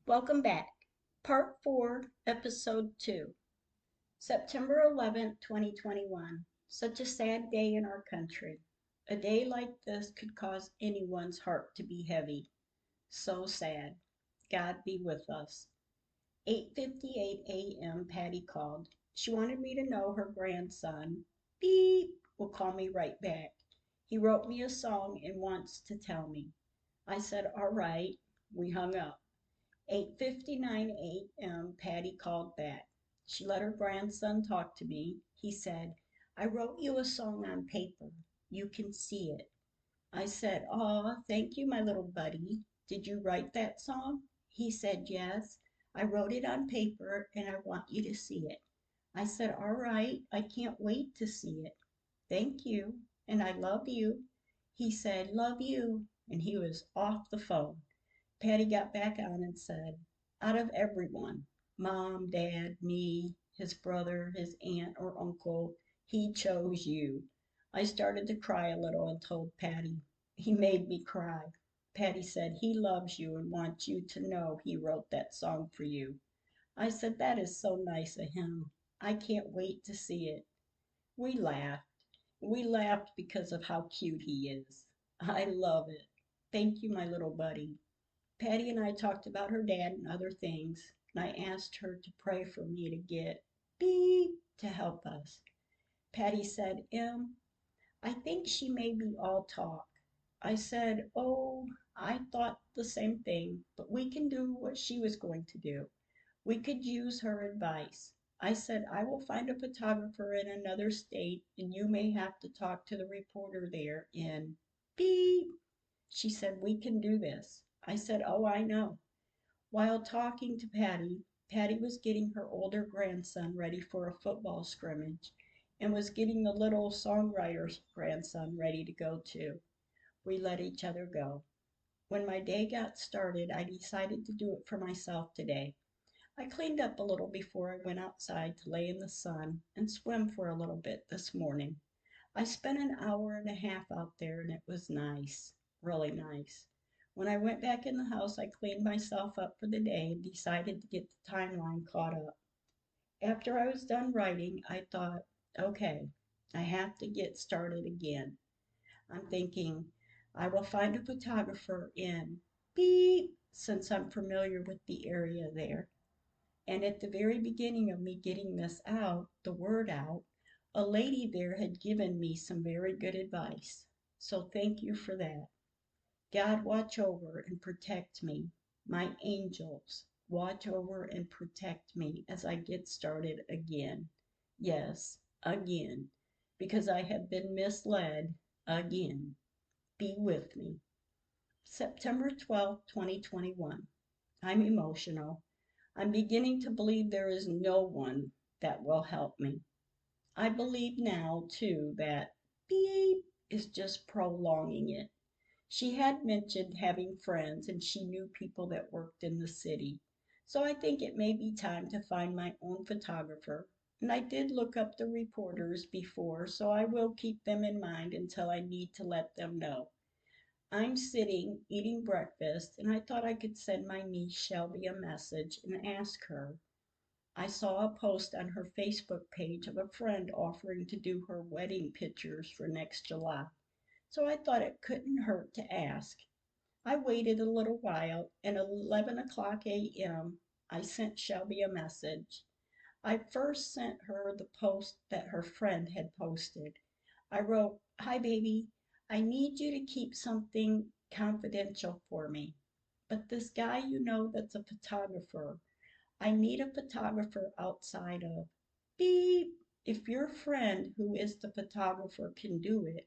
Welcome back. Part 4, Episode 2. September 11th, 2021. Such a sad day in our country. A day like this could cause anyone's heart to be heavy. So sad. God be with us. 8:58 a.m. Patty called. She wanted me to know her grandson, beep, will call me right back. He wrote me a song and wants to tell me. I said, all right. We hung up. 8:59 a.m. Patty called back. She let her grandson talk to me. He said, I wrote you a song on paper. You can see it. I said, aw, thank you, my little buddy. Did you write that song? He said, yes. I wrote it on paper and I want you to see it. I said, all right, I can't wait to see it. Thank you, and I love you. He said, love you, and he was off the phone. Patty got back on and said, out of everyone, mom, dad, me, his brother, his aunt, or uncle, he chose you. I started to cry a little and told Patty. He made me cry. Patty said he loves you and wants you to know he wrote that song for you. I said, that is so nice of him. I can't wait to see it. We laughed. We laughed because of how cute he is. I love it. Thank you, my little buddy. Patty and I talked about her dad and other things, and I asked her to pray for me to get beep to help us. Patty said, I think she may be all talk. I said, oh, I thought the same thing, but we can do what she was going to do. We could use her advice. I said, I will find a photographer in another state, and you may have to talk to the reporter there in beep. She said, we can do this. I said, oh, I know. While talking to Patty, Patty was getting her older grandson ready for a football scrimmage and was getting the little songwriter's grandson ready to go too. We let each other go. When my day got started, I decided to do it for myself today. I cleaned up a little before I went outside to lay in the sun and swim for a little bit this morning. I spent an hour and a half out there and it was nice, really nice. When I went back in the house, I cleaned myself up for the day and decided to get the timeline caught up. After I was done writing, I thought, okay, I have to get started again. I'm thinking, I will find a photographer in beep, since I'm familiar with the area there. And at the very beginning of me getting this out, the word out, a lady there had given me some very good advice. So thank you for that. God, watch over and protect me. My angels, watch over and protect me as I get started again. Yes, again, because I have been misled again. Be with me. September 12th, 2021. I'm emotional. I'm beginning to believe there is no one that will help me. I believe now, too, that beep is just prolonging it. She had mentioned having friends and she knew people that worked in the city. So I think it may be time to find my own photographer. And I did look up the reporters before, so I will keep them in mind until I need to let them know. I'm sitting eating breakfast and I thought I could send my niece Shelby a message and ask her. I saw a post on her Facebook page of a friend offering to do her wedding pictures for next July. So I thought it couldn't hurt to ask. I waited a little while, and at 11 o'clock a.m., I sent Shelby a message. I first sent her the post that her friend had posted. I wrote, hi, baby. I need you to keep something confidential for me. But this guy you know that's a photographer, I need a photographer outside of beep. If your friend who is the photographer can do it,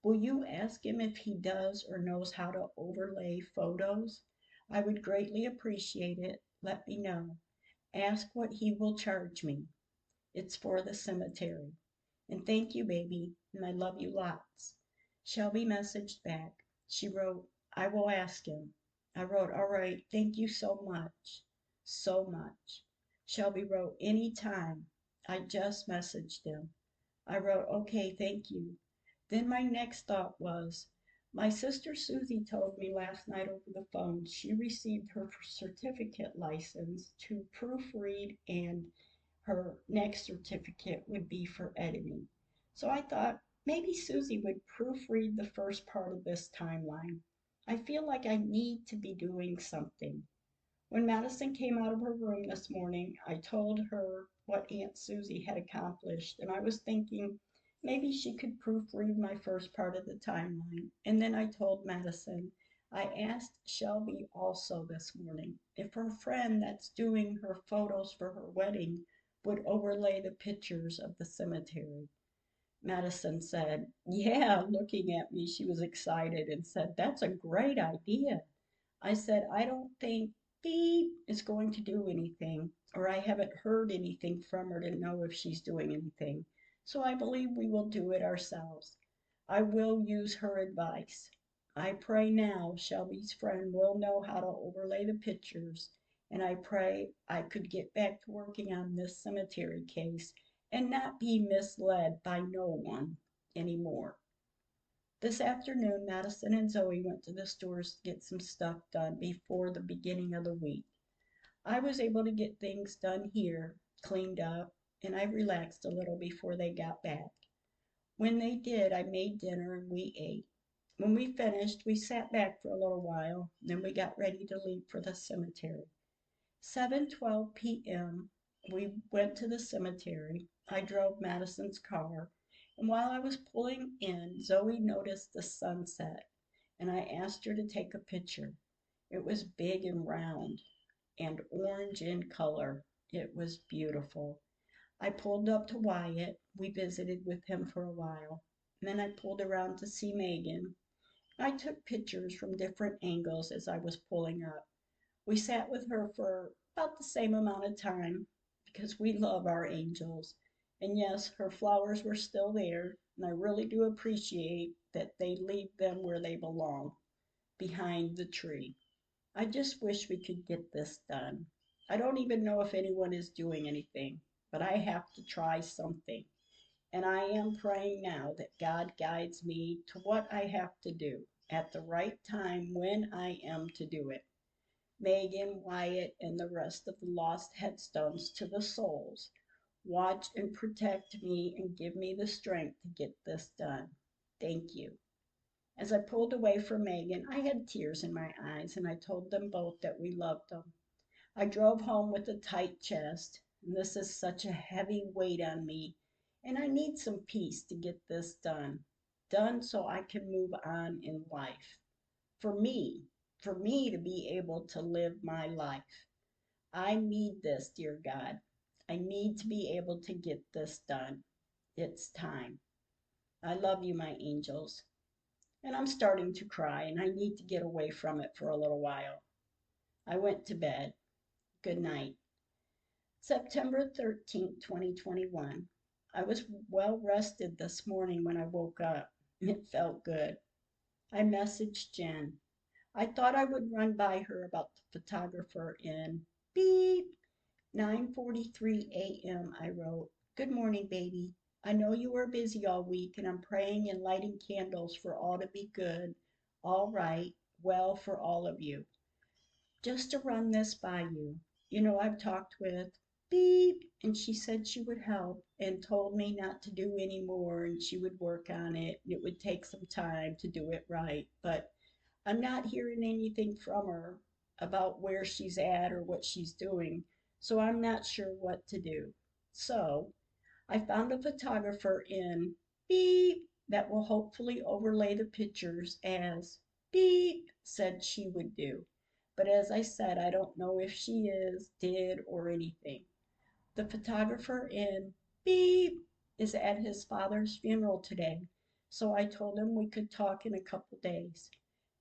will you ask him if he does or knows how to overlay photos? I would greatly appreciate it. Let me know. Ask what he will charge me. It's for the cemetery. And thank you, baby, and I love you lots. Shelby messaged back. She wrote, I will ask him. I wrote, all right, thank you so much. So much. Shelby wrote, anytime. I just messaged him. I wrote, okay, thank you. Then my next thought was, My sister Susie told me last night over the phone she received her certificate license to proofread, and her next certificate would be for editing. So I thought maybe Susie would proofread the first part of this timeline. I feel like I need to be doing something. When Madison came out of her room this morning, I told her what Aunt Susie had accomplished, and I was thinking maybe she could proofread my first part of the timeline. And then I told Madison, I asked Shelby also this morning if her friend that's doing her photos for her wedding would overlay the pictures of the cemetery. Madison said, yeah, looking at me, she was excited and said, that's a great idea. I said, I don't think Beep is going to do anything, or I haven't heard anything from her to know if she's doing anything. So I believe we will do it ourselves. I will use her advice. I pray now Shelby's friend will know how to overlay the pictures, and I pray I could get back to working on this cemetery case and not be misled by no one anymore. This afternoon, Madison and Zoe went to the stores to get some stuff done before the beginning of the week. I was able to get things done here, cleaned up, and I relaxed a little before they got back. When they did, I made dinner and we ate. When we finished, we sat back for a little while, then we got ready to leave for the cemetery. 7:12 p.m. we went to the cemetery. I drove Madison's car, and while I was pulling in, Zoe noticed the sunset, and I asked her to take a picture. It was big and round and orange in color. It was beautiful. I pulled up to Wyatt. We visited with him for a while. Then I pulled around to see Megan. I took pictures from different angles as I was pulling up. We sat with her for about the same amount of time because we love our angels. And yes, her flowers were still there, and I really do appreciate that they leave them where they belong, behind the tree. I just wish we could get this done. I don't even know if anyone is doing anything, but I have to try something. And I am praying now that God guides me to what I have to do at the right time when I am to do it. Megan, Wyatt, and the rest of the lost headstones to the souls. Watch and protect me and give me the strength to get this done. Thank you. As I pulled away from Megan, I had tears in my eyes, and I told them both that we loved them. I drove home with a tight chest, and this is such a heavy weight on me, and I need some peace to get this done. Done so I can move on in life. For me, for me to be able to live my life. I need this, dear God. I need to be able to get this done. It's time. I love you, my angels. And I'm starting to cry, and I need to get away from it for a little while. I went to bed. Good night. September 13th, 2021. I was well rested this morning when I woke up. It felt good. I messaged Jen. I thought I would run by her about the photographer in beep 9:43 a.m. I wrote, "Good morning, baby. I know you are busy all week, and I'm praying and lighting candles for all to be good, all right, well for all of you. Just to run this by you. You know, I've talked with Beep, and she said she would help and told me not to do any more and she would work on it. It would take some time to do it right, but I'm not hearing anything from her about where she's at or what she's doing, so I'm not sure what to do. So I found a photographer in Beep that will hopefully overlay the pictures as Beep said she would do. But as I said, I don't know if she did, or anything. The photographer in Beep is at his father's funeral today, so I told him we could talk in a couple days.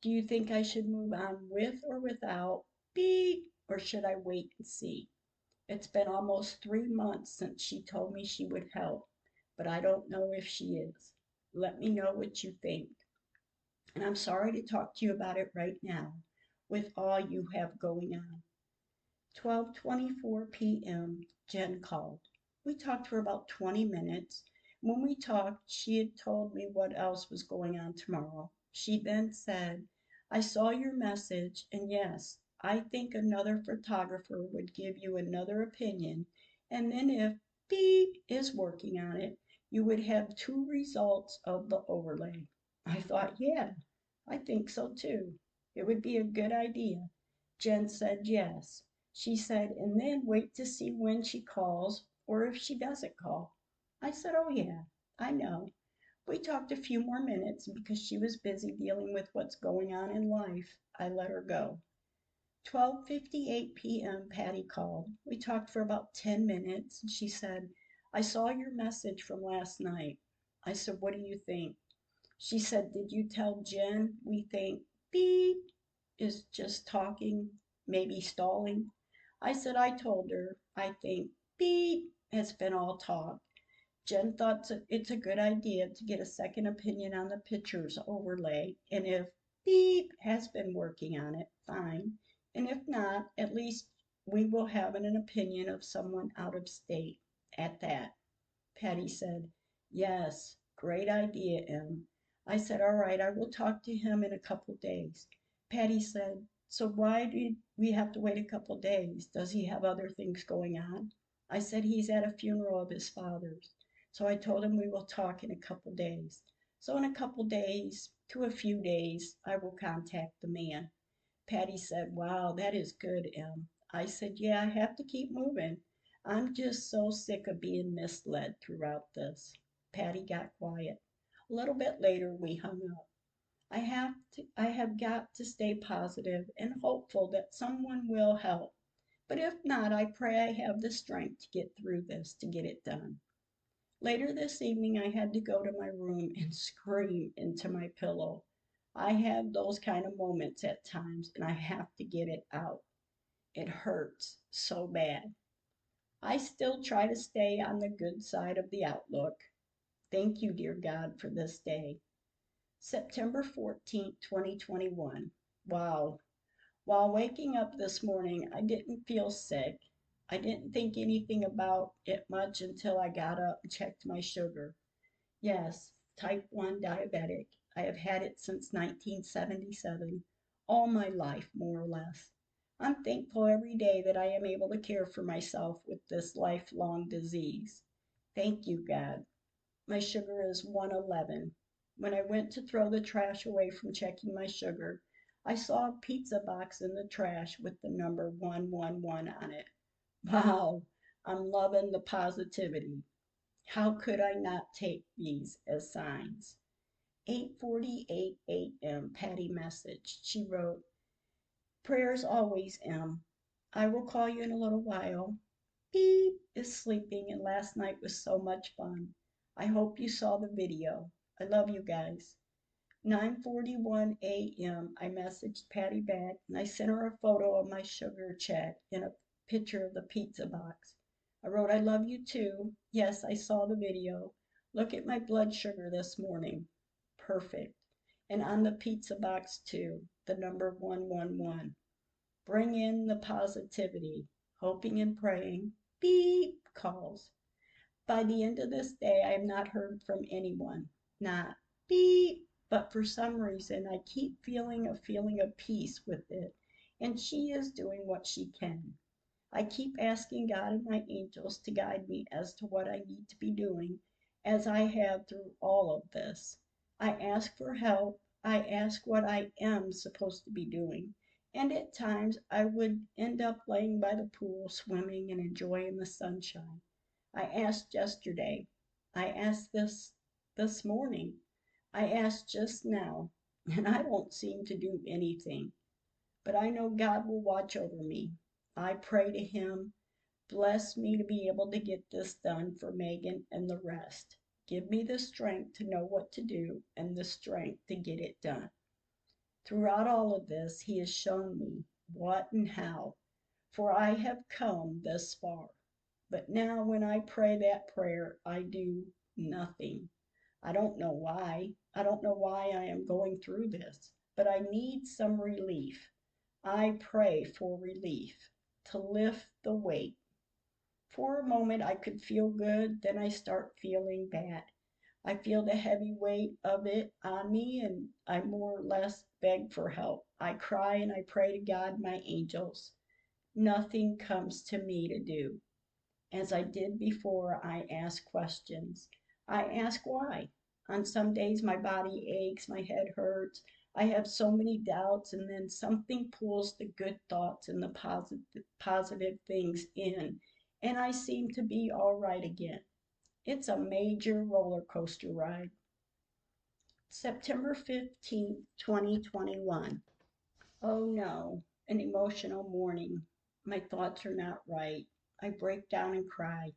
Do you think I should move on with or without Beep, or should I wait and see? It's been almost 3 months since she told me she would help, but I don't know if she is. Let me know what you think. And I'm sorry to talk to you about it right now with all you have going on. 12:24 p.m. Jen called. We talked for about 20 minutes. When we talked, she had told me what else was going on tomorrow. She then said, I saw your message, and yes, I think another photographer would give you another opinion, and then if B is working on it, you would have two results of the overlay. I thought, yeah, I think so too. It would be a good idea. Jen said yes. She said, and then wait to see when she calls or if she doesn't call. I said, oh yeah, I know. We talked a few more minutes, and because she was busy dealing with what's going on in life, I let her go. 12:58 p.m. Patty called. We talked for about 10 minutes, and she said, I saw your message from last night. I said, what do you think? She said, did you tell Jen we think beep is just talking, maybe stalling? I said, I told her, I think beep has been all talk. Jen thought it's a good idea to get a second opinion on the pictures overlay, and if Beep has been working on it, fine. And if not, at least we will have an opinion of someone out of state at that. Patty said, yes, great idea, Em. I said, all right, I will talk to him in a couple days. Patty said, so why did we have to wait a couple days? Does he have other things going on? I said, he's at a funeral of his father's. So I told him we will talk in a couple days. So in a couple days to a few days, I will contact the man. Patty said, wow, that is good, Em. I said, yeah, I have to keep moving. I'm just so sick of being misled throughout this. Patty got quiet. A little bit later, we hung up. I have got to stay positive and hopeful that someone will help. But if not, I pray I have the strength to get through this, to get it done. Later this evening, I had to go to my room and scream into my pillow. I have those kind of moments at times, and I have to get it out. It hurts so bad. I still try to stay on the good side of the outlook. Thank you, dear God, for this day. September 14th, 2021. Wow. While waking up this morning, I didn't feel sick. I didn't think anything about it much until I got up and checked my sugar. Yes, type 1 diabetic. I have had it since 1977, all my life, more or less. I'm thankful every day that I am able to care for myself with this lifelong disease. Thank you, God. My sugar is 111. When I went to throw the trash away from checking my sugar, I saw a pizza box in the trash with the number 111 on it. Wow, I'm loving the positivity. How could I not take these as signs? 8:48 a.m. Patty messaged. She wrote, prayers always, Em. I will call you in a little while. Beep is sleeping and last night was so much fun. I hope you saw the video. I love you guys. 9:41 a.m. I messaged Patty back and I sent her a photo of my sugar check and a picture of the pizza box. I wrote, I love you too. Yes, I saw the video. Look at my blood sugar this morning. Perfect. And on the pizza box too, the number 111. Bring in the positivity, hoping and praying. Beep calls. By the end of this day, I have not heard from anyone. Not beep, but for some reason, I keep feeling a feeling of peace with it, and she is doing what she can. I keep asking God and my angels to guide me as to what I need to be doing, as I have through all of this. I ask for help. I ask what I am supposed to be doing. And at times I would end up laying by the pool, swimming and enjoying the sunshine. I asked yesterday. I asked this morning. I asked just now, and I don't seem to do anything. But I know God will watch over me. I pray to Him, bless me to be able to get this done for Megan and the rest. Give me the strength to know what to do and the strength to get it done. Throughout all of this, He has shown me what and how, for I have come thus far. But now, when I pray that prayer, I do nothing. I don't know why. I don't know why I am going through this, but I need some relief. I pray for relief, to lift the weight. For a moment I could feel good, then I start feeling bad. I feel the heavy weight of it on me, and I more or less beg for help. I cry and I pray to God, my angels. Nothing comes to me to do. As I did before, I ask questions. I ask why. On some days, my body aches, my head hurts. I have so many doubts, and then something pulls the good thoughts and the positive things in, and I seem to be all right again. It's a major roller coaster ride. September 15th, 2021. Oh no, an emotional morning. My thoughts are not right. I break down and cry.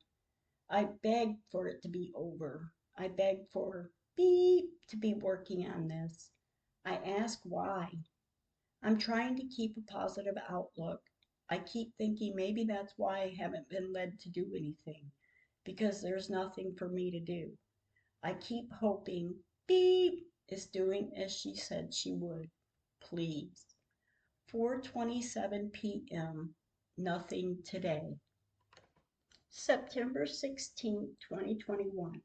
I beg for it to be over. I beg for beep to be working on this. I ask why. I'm trying to keep a positive outlook. I keep thinking maybe that's why I haven't been led to do anything, because there's nothing for me to do. I keep hoping beep is doing as she said she would. Please. 4:27 p.m. Nothing today. September 16th, 2021.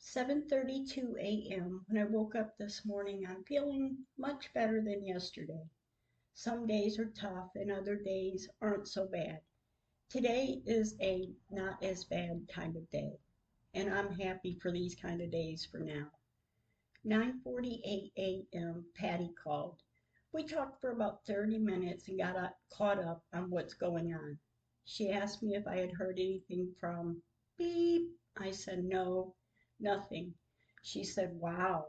7:32 a.m. When I woke up this morning, I'm feeling much better than yesterday. Some days are tough and other days aren't so bad. Today is a not as bad kind of day, and I'm happy for these kind of days for now. 9:48 a.m. Patty called. We talked for about 30 minutes and got caught up on what's going on. She asked me if I had heard anything from beep. I said no, nothing. She said, wow,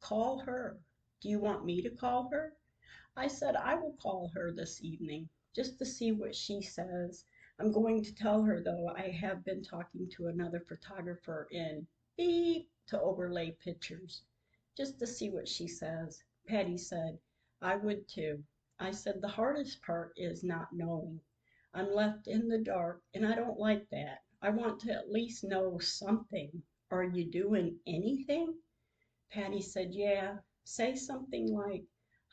call her. Do you want me to call her? I said, I will call her this evening just to see what she says. I'm going to tell her, though, I have been talking to another photographer in beep to overlay pictures just to see what she says. Patty said, I would too. I said, the hardest part is not knowing. I'm left in the dark, and I don't like that. I want to at least know something. Are you doing anything? Patty said, yeah. Say something like,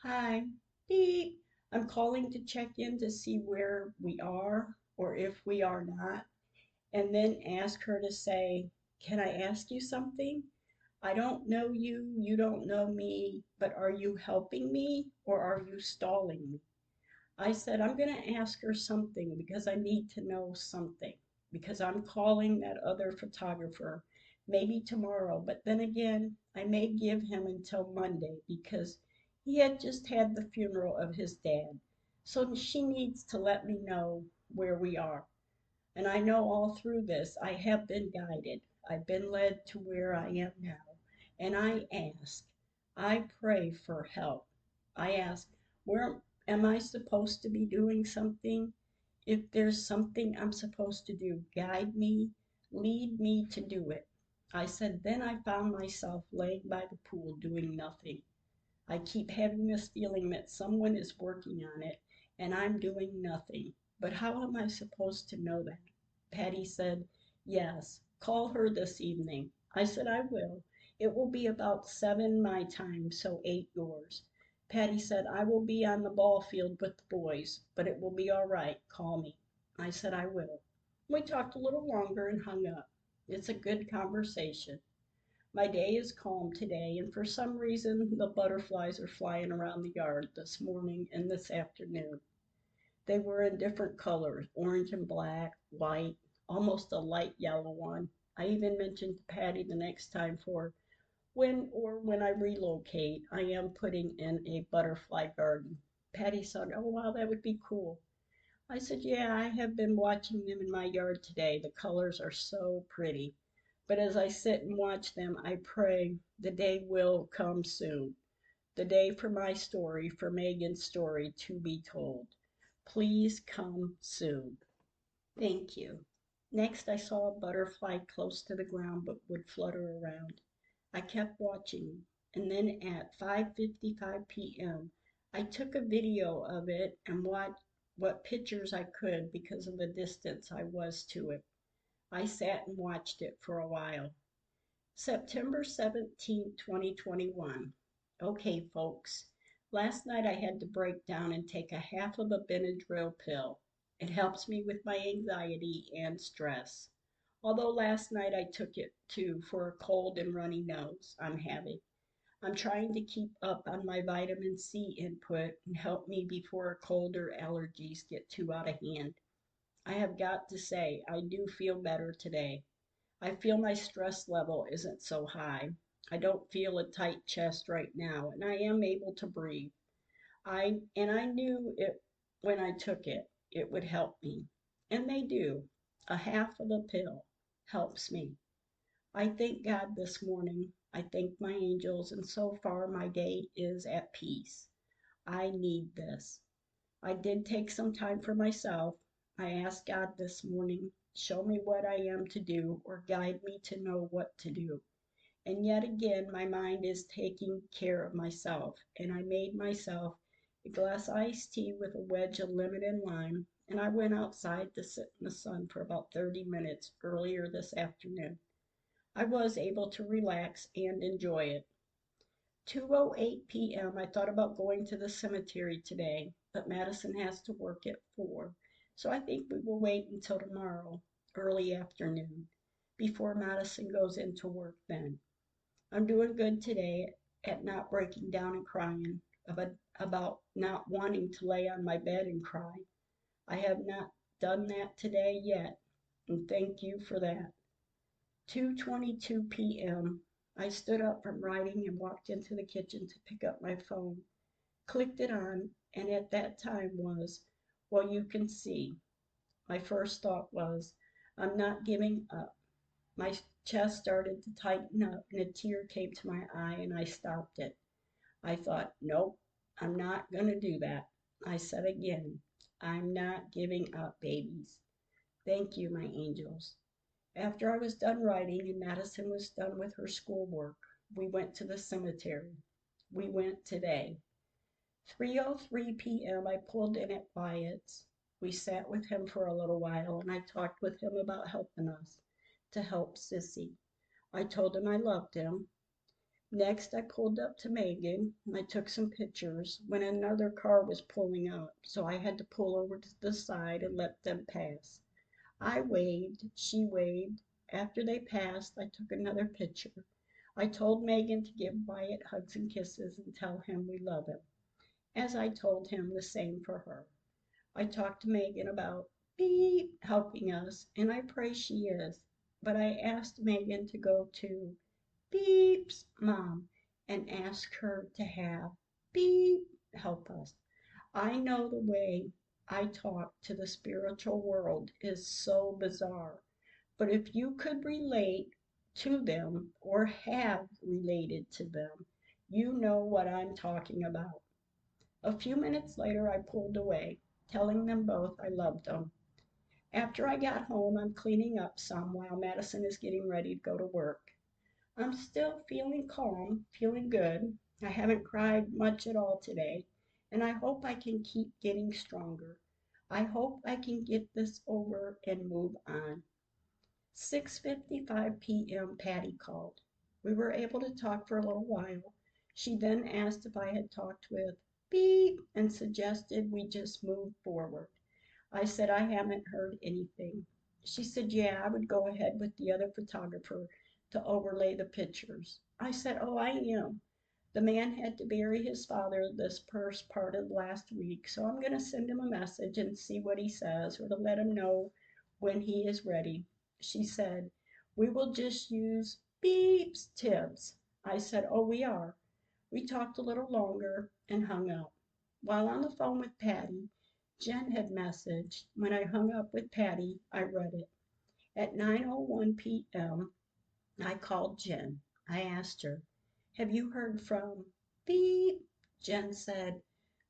hi, beep. I'm calling to check in to see where we are or if we are not. And then ask her to say, can I ask you something? I don't know you, you don't know me, but are you helping me or are you stalling me? I said, I'm going to ask her something because I need to know something because I'm calling that other photographer maybe tomorrow. But then again, I may give him until Monday because he had just had the funeral of his dad. So she needs to let me know where we are. And I know all through this, I have been guided. I've been led to where I am now. And I ask, I pray for help. I ask, where am I supposed to be doing something? If there's something I'm supposed to do, guide me, lead me to do it. I said, then I found myself laying by the pool doing nothing. I keep having this feeling that someone is working on it and I'm doing nothing. But how am I supposed to know that? Patty said, yes, call her this evening. I said, I will. It will be about 7 my time, so 8 yours. Patty said, I will be on the ball field with the boys, but it will be all right. Call me. I said, I will. We talked a little longer and hung up. It's a good conversation. My day is calm today, and for some reason the butterflies are flying around the yard this morning and this afternoon. They were in different colors, orange and black, white, almost a light yellow one. I even mentioned to Patty the next time for when I relocate, I am putting in a butterfly garden. Patty said, oh wow, that would be cool. I said, yeah, I have been watching them in my yard today. The colors are so pretty. But as I sit and watch them, I pray the day will come soon. The day for my story, for Megan's story to be told. Please come soon. Thank you. Next, I saw a butterfly close to the ground but would flutter around. I kept watching, and then at 5:55 p.m., I took a video of it and what pictures I could because of the distance I was to it. I sat and watched it for a while. September 17th, 2021. Okay, folks. Last night I had to break down and take a half of a Benadryl pill. It helps me with my anxiety and stress. Although last night I took it too for a cold and runny nose I'm having. I'm trying to keep up on my vitamin C input and help me before a cold or allergies get too out of hand. I have got to say, I do feel better today. I feel my stress level isn't so high. I don't feel a tight chest right now, and I am able to breathe. I knew it when I took it, it would help me. And they do. A half of a pill helps me. I thank God this morning. I thank my angels, and so far my day is at peace. I need this. I did take some time for myself. I asked God this morning, show me what I am to do or guide me to know what to do. And yet again, my mind is taking care of myself, and I made myself a glass of iced tea with a wedge of lemon and lime, and I went outside to sit in the sun for about 30 minutes earlier this afternoon. I was able to relax and enjoy it. 2:08 p.m. I thought about going to the cemetery today, but Madison has to work at 4, so I think we will wait until tomorrow, early afternoon, before Madison goes into work then. I'm doing good today at not breaking down and crying about not wanting to lay on my bed and cry. I have not done that today yet, and thank you for that. 2:22 p.m. I stood up from writing and walked into the kitchen to pick up my phone, clicked it on, and at that time was, well, you can see. My first thought was, I'm not giving up. My chest started to tighten up and a tear came to my eye and I stopped it. I thought, nope, I'm not going to do that. I said again, I'm not giving up, babies. Thank you, my angels. After I was done writing and Madison was done with her schoolwork, we went to the cemetery. We went today. 3:03 p.m. I pulled in at Wyatt's. We sat with him for a little while and I talked with him about helping us to help Sissy. I told him I loved him. Next, I pulled up to Megan and I took some pictures when another car was pulling up, so I had to pull over to the side and let them pass. I waved, she waved. After they passed, I took another picture. I told Megan to give Wyatt hugs and kisses and tell him we love him, as I told him the same for her. I talked to Megan about beep helping us, and I pray she is. But I asked Megan to go to beep's mom and ask her to have beep help us. I know the way I talk to the spiritual world is so bizarre, but if you could relate to them or have related to them, you know what I'm talking about. A few minutes later, I pulled away, telling them both I loved them. After I got home, I'm cleaning up some while Madison is getting ready to go to work. I'm still feeling calm, feeling good. I haven't cried much at all today, and I hope I can keep getting stronger. I hope I can get this over and move on. 6:55 p.m. Patty called. We were able to talk for a little while. She then asked if I had talked with Beep and suggested we just move forward. I said I haven't heard anything. She said, yeah, I would go ahead with the other photographer to overlay the pictures. I said, oh, I am. The man had to bury his father this first part of last week, so I'm going to send him a message and see what he says or to let him know when he is ready. She said, we will just use Beep's tips. I said, oh, we are. We talked a little longer and hung up. While on the phone with Patty, Jen had messaged. When I hung up with Patty, I read it. At 9:01 p.m., I called Jen. I asked her, have you heard from Beep? Jen said,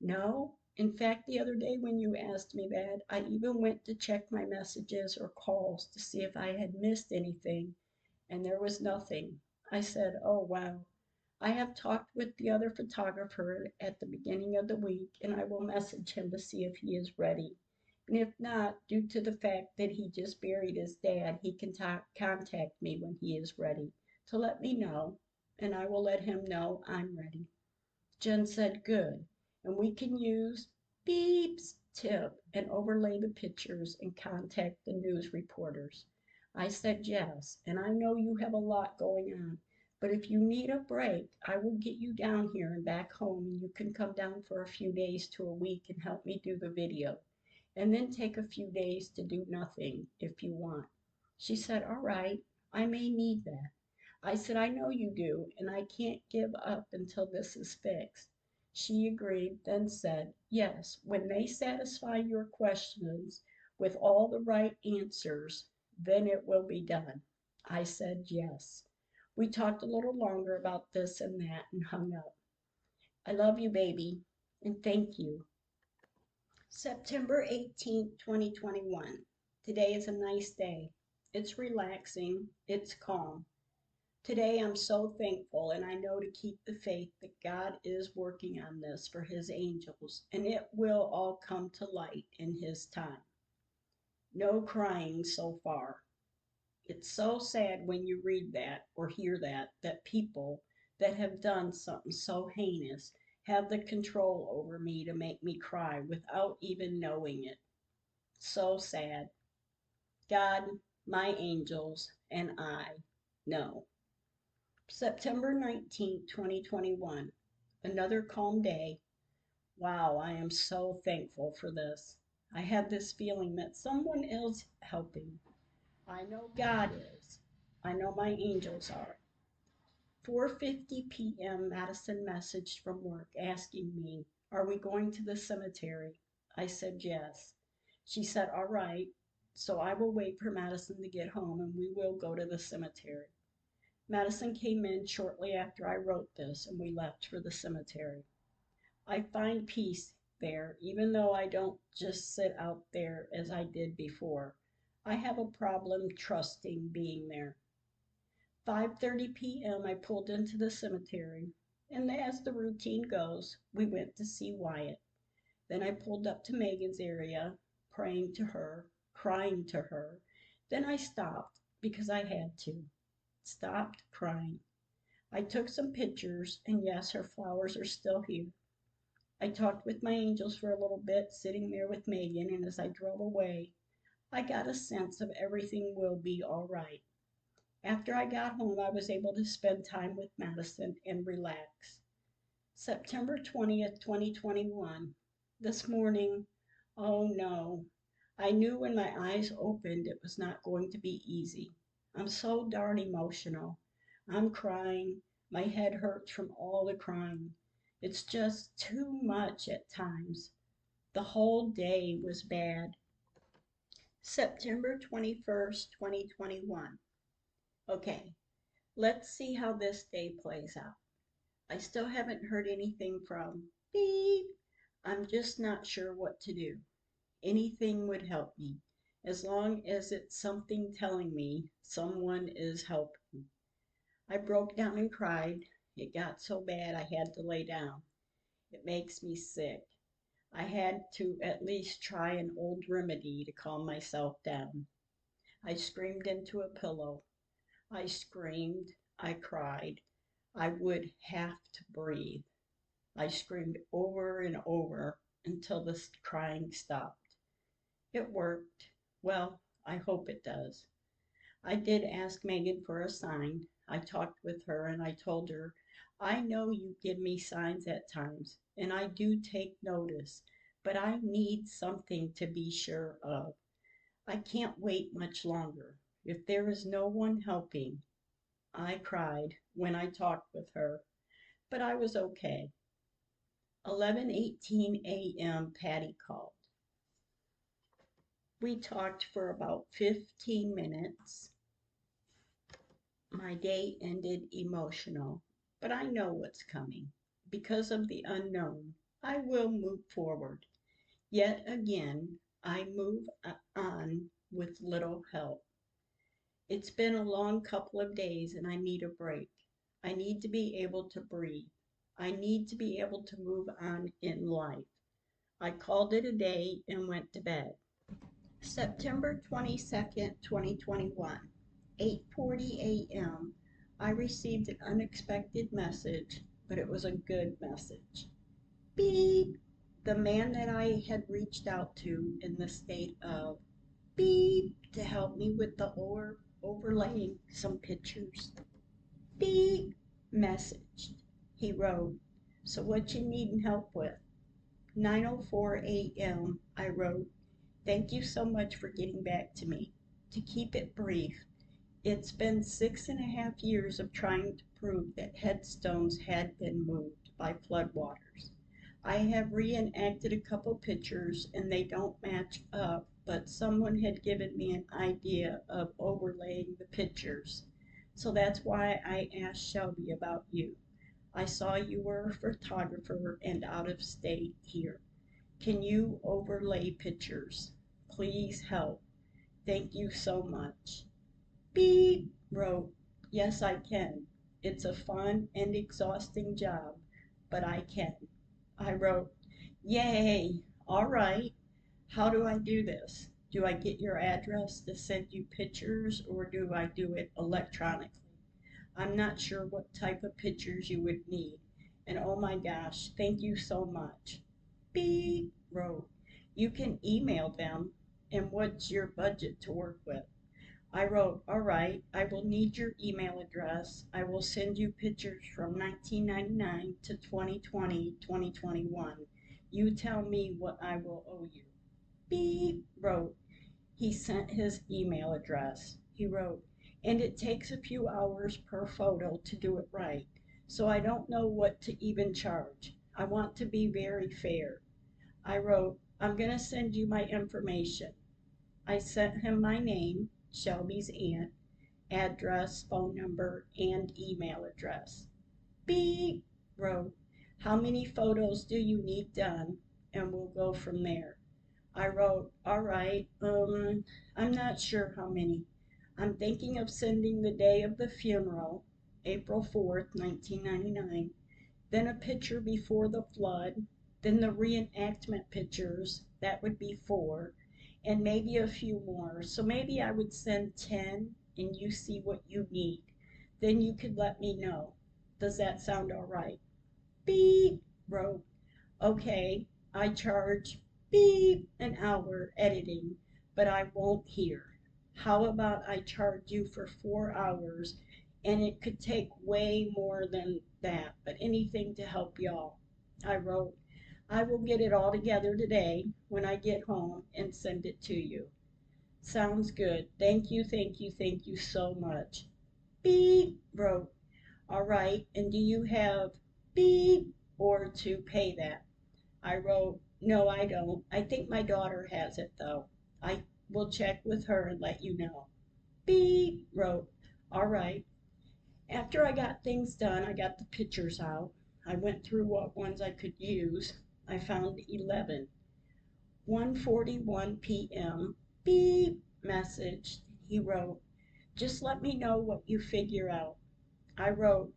no. In fact, the other day when you asked me that, I even went to check my messages or calls to see if I had missed anything, and there was nothing. I said, oh, wow. I have talked with the other photographer at the beginning of the week, and I will message him to see if he is ready. And if not, due to the fact that he just buried his dad, he can contact me when he is ready to let me know, and I will let him know I'm ready. Jen said, good. And we can use Beep's tip and overlay the pictures and contact the news reporters. I said yes, and I know you have a lot going on, but if you need a break, I will get you down here and back home, and you can come down for a few days to a week and help me do the video, and then take a few days to do nothing if you want. She said, all right, I may need that. I said, I know you do, and I can't give up until this is fixed. She agreed, then said, yes, when they satisfy your questions with all the right answers, then it will be done. I said, yes. We talked a little longer about this and that and hung up. I love you, baby, and thank you. September 18th, 2021. Today is a nice day. It's relaxing, it's calm. Today I'm so thankful, and I know to keep the faith that God is working on this for His angels, and it will all come to light in His time. No crying so far. It's so sad when you read that or hear that people that have done something so heinous have the control over me to make me cry without even knowing it. So sad. God, my angels, and I know. September 19th, 2021. Another calm day. Wow, I am so thankful for this. I have this feeling that someone is helping. I know God is. I know my angels are. 4:50 p.m. Madison messaged from work asking me, "Are we going to the cemetery?" I said yes. She said, "All right, so I will wait for Madison to get home and we will go to the cemetery." Madison came in shortly after I wrote this and we left for the cemetery. I find peace there, even though I don't just sit out there as I did before. I have a problem trusting being there. 5:30 p.m. I pulled into the cemetery, and as the routine goes, we went to see Wyatt. Then I pulled up to Megan's area, praying to her, crying to her. Then I stopped because I had to. Stopped crying. I took some pictures, and yes, her flowers are still here. I talked with my angels for a little bit, sitting there with Megan, and as I drove away, I got a sense of everything will be all right. After I got home, I was able to spend time with Madison and relax. September 20th, 2021. This morning, oh no, I knew when my eyes opened it was not going to be easy. I'm so darn emotional. I'm crying. My head hurts from all the crying. It's just too much at times. The whole day was bad. September 21st, 2021. Okay, let's see how this day plays out. I still haven't heard anything from beep. I'm just not sure what to do. Anything would help me, as long as it's something telling me someone is helping. I broke down and cried. It got so bad I had to lay down. It makes me sick. I had to at least try an old remedy to calm myself down. I screamed into a pillow. I screamed. I cried. I would have to breathe. I screamed over and over until the crying stopped. It worked. Well, I hope it does. I did ask Megan for a sign. I talked with her and I told her, I know you give me signs at times, and I do take notice, but I need something to be sure of. I can't wait much longer. If there is no one helping, I cried when I talked with her, but I was okay. 11:18 a.m. Patty called. We talked for about 15 minutes. My day ended emotional, but I know what's coming. Because of the unknown, I will move forward. Yet again, I move on with little help. It's been a long couple of days and I need a break. I need to be able to breathe. I need to be able to move on in life. I called it a day and went to bed. September 22nd, 2021, 8:40 a.m. I received an unexpected message, but it was a good message. Beep! The man that I had reached out to in the state of beep to help me me with the overlaying some pictures? Beep, messaged. He wrote, so what you needin' help with? 9:04 a.m. I wrote, thank you so much for getting back to me. To keep it brief, it's been 6.5 years of trying to prove that headstones had been moved by floodwaters. I have reenacted a couple pictures and they don't match up, but someone had given me an idea of overlaying the pictures. So that's why I asked Shelby about you. I saw you were a photographer and out of state here. Can you overlay pictures? Please help. Thank you so much. Beep wrote, yes, I can. It's a fun and exhausting job, but I can. I wrote, yay, all right. How do I do this? Do I get your address to send you pictures or do I do it electronically? I'm not sure what type of pictures you would need. And oh my gosh, thank you so much. Beep wrote, you can email them. And what's your budget to work with? I wrote, all right, I will need your email address. I will send you pictures from 1999 to 2020, 2021. You tell me what I will owe you. Beep wrote, he sent his email address. He wrote, and it takes a few hours per photo to do it right. So I don't know what to even charge. I want to be very fair. I wrote, I'm going to send you my information. I sent him my name, Shelby's aunt, address, phone number, and email address. Beep wrote, how many photos do you need done? And we'll go from there. I wrote, all right, I'm not sure how many. I'm thinking of sending the day of the funeral, April 4th, 1999, then a picture before the flood, then the reenactment pictures, that would be 4, and maybe a few more. So maybe I would send 10 and you see what you need. Then you could let me know. Does that sound all right? Beep wrote, okay, I charge beep an hour editing, but I won't hear. How about I charge you for 4 hours and it could take way more than that, but anything to help y'all. I wrote, I will get it all together today when I get home and send it to you. Sounds good. Thank you, thank you, thank you so much. Beep wrote, all right, and do you have beep or to pay that? I wrote, no, I don't. I think my daughter has it though. I will check with her and let you know. Beep wrote, all right. After I got things done, I got the pictures out. I went through what ones I could use. I found 11. 1:41 p.m. Beep message. He wrote, just let me know what you figure out. I wrote,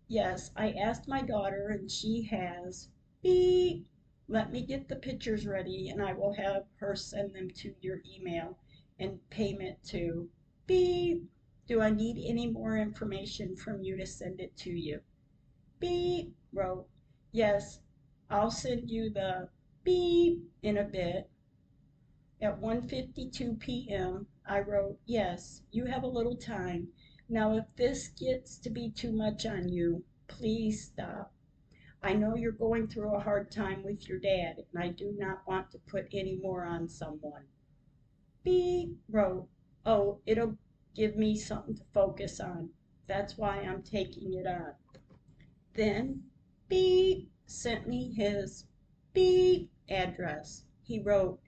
yes, I asked my daughter and she has. Beep. Let me get the pictures ready and I will have her send them to your email and payment to. Beep. Do I need any more information from you to send it to you? Beep wrote, yes, I'll send you the beep in a bit. At 1:52 p.m., I wrote, yes, you have a little time. Now, if this gets to be too much on you, please stop. I know you're going through a hard time with your dad, and I do not want to put any more on someone. Beep wrote, oh, it'll give me something to focus on. That's why I'm taking it on. Then Beep sent me his Beep address. He wrote,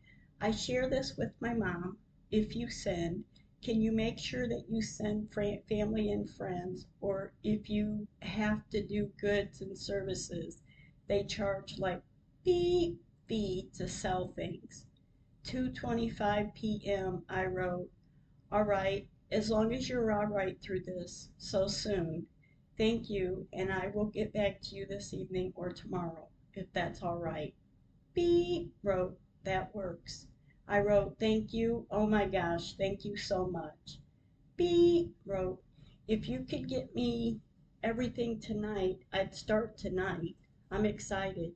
I share this with my mom. If you send, can you make sure that you send family and friends, or if you have to do goods and services, they charge like beep fee to sell things. 2:25 p.m. I wrote, all right, as long as you're all right through this so soon, thank you, and I will get back to you this evening or tomorrow, if that's all right. Beep wrote, that works. I wrote, thank you, oh my gosh, thank you so much. Beep wrote, if you could get me everything tonight, I'd start tonight. I'm excited.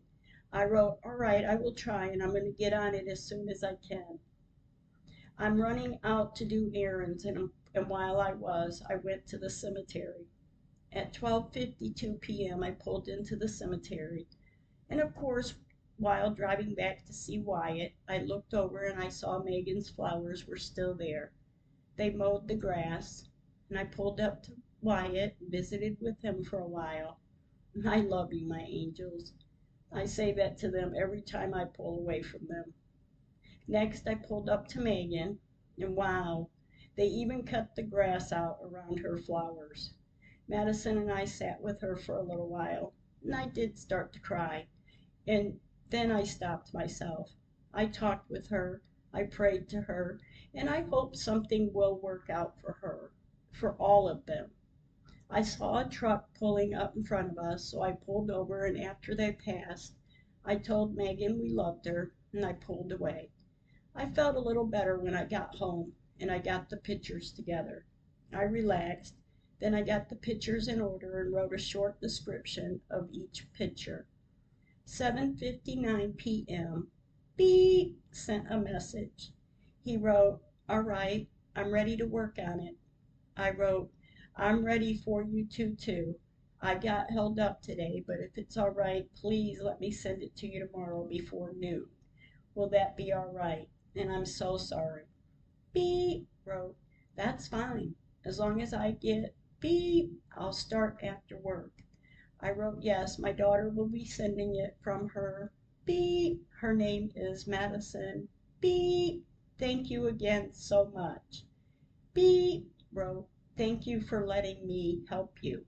I wrote, all right, I will try, and I'm going to get on it as soon as I can. I'm running out to do errands, and while I went to the cemetery. At 12:52 p.m. I pulled into the cemetery, and of course, while driving back to see Wyatt, I looked over and I saw Megan's flowers were still there. They mowed the grass, and I pulled up to Wyatt and visited with him for a while. I love you, my angels. I say that to them every time I pull away from them. Next, I pulled up to Megan, and wow, they even cut the grass out around her flowers. Madison and I sat with her for a little while, and I did start to cry, and then I stopped myself. I talked with her, I prayed to her, and I hope something will work out for her, for all of them. I saw a truck pulling up in front of us, so I pulled over, and after they passed, I told Megan we loved her, and I pulled away. I felt a little better when I got home and I got the pictures together. I relaxed, then I got the pictures in order and wrote a short description of each picture. 7:59 p.m. Beep sent a message. He wrote, "All right, I'm ready to work on it." I wrote, "I'm ready for you too. I got held up today, but if it's all right, please let me send it to you tomorrow before noon. Will that be all right? And I'm so sorry." Beep wrote, "That's fine. As long as I get beep, I'll start after work." I wrote, "Yes, my daughter will be sending it from her beep. Her name is Madison. Beep. Thank you again so much." Beep wrote, "Thank you for letting me help you."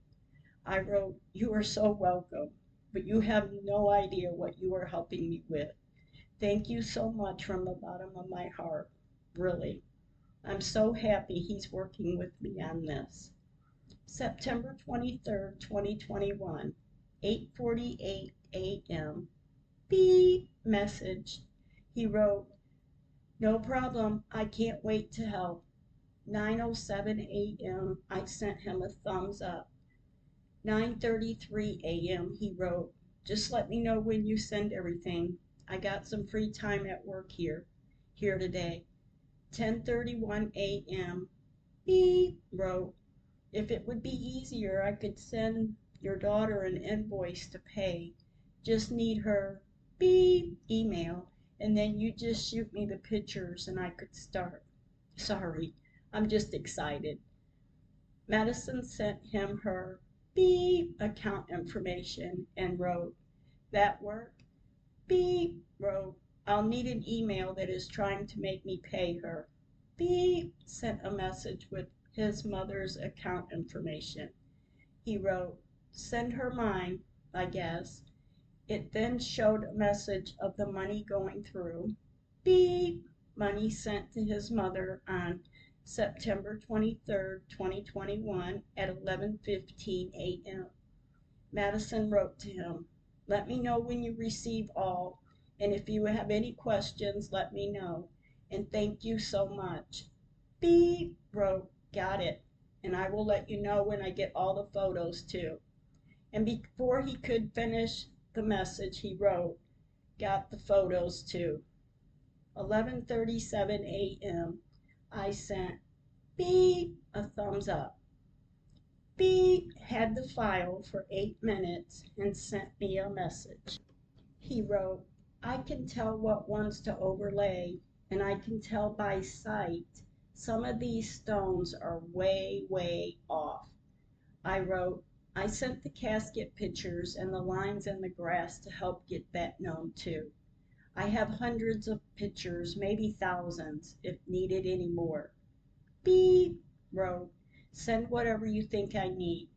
I wrote, "You are so welcome, but you have no idea what you are helping me with. Thank you so much from the bottom of my heart. Really. I'm so happy he's working with me on this." September 23rd, 2021, 8:48 a.m. Beep message. He wrote, "No problem. I can't wait to help." 9:07 a.m. I sent him a thumbs up. 9:33 a.m. he wrote, "Just let me know when you send everything. I got some free time at work here today." 10:31 a.m. he wrote, "If it would be easier, I could send your daughter an invoice to pay. Just need her beep email, and then you just shoot me the pictures and I could start." Sorry, I'm just excited. Madison sent him her beep account information and wrote, "That work?" Beep wrote, "I'll need an email that is trying to make me pay her." Beep sent a message with his mother's account information. He wrote, "Send her mine, I guess." It then showed a message of the money going through. Beep, money sent to his mother on September 23rd, 2021 at 11:15 a.m. Madison wrote to him, "Let me know when you receive all, and if you have any questions, let me know, and thank you so much." Beep wrote, "Got it, and I will let you know when I get all the photos too." And before he could finish the message, he wrote, "Got the photos too." 11:37 a.m. I sent beep a thumbs up. Beep had the file for 8 minutes and sent me a message. He wrote, "I can tell what ones to overlay, and I can tell by sight some of these stones are way off." I wrote, "I sent the casket pictures and the lines in the grass to help get that known too. I have hundreds of pictures, maybe thousands, if needed any more." Beep wrote, "Send whatever you think I need."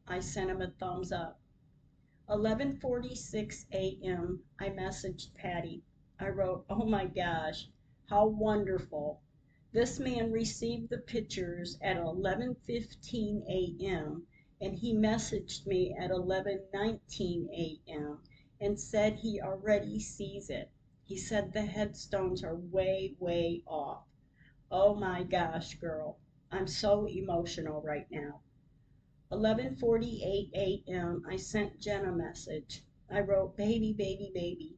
I sent him a thumbs up. 11:46 a.m. I messaged Patty. I wrote, "Oh my gosh, how wonderful. This man received the pictures at 11:15 a.m. and he messaged me at 11:19 a.m. and said he already sees it. He said the headstones are way off. Oh my gosh, girl. I'm so emotional right now." 11:48 a.m. I sent Jen a message. I wrote, "Baby.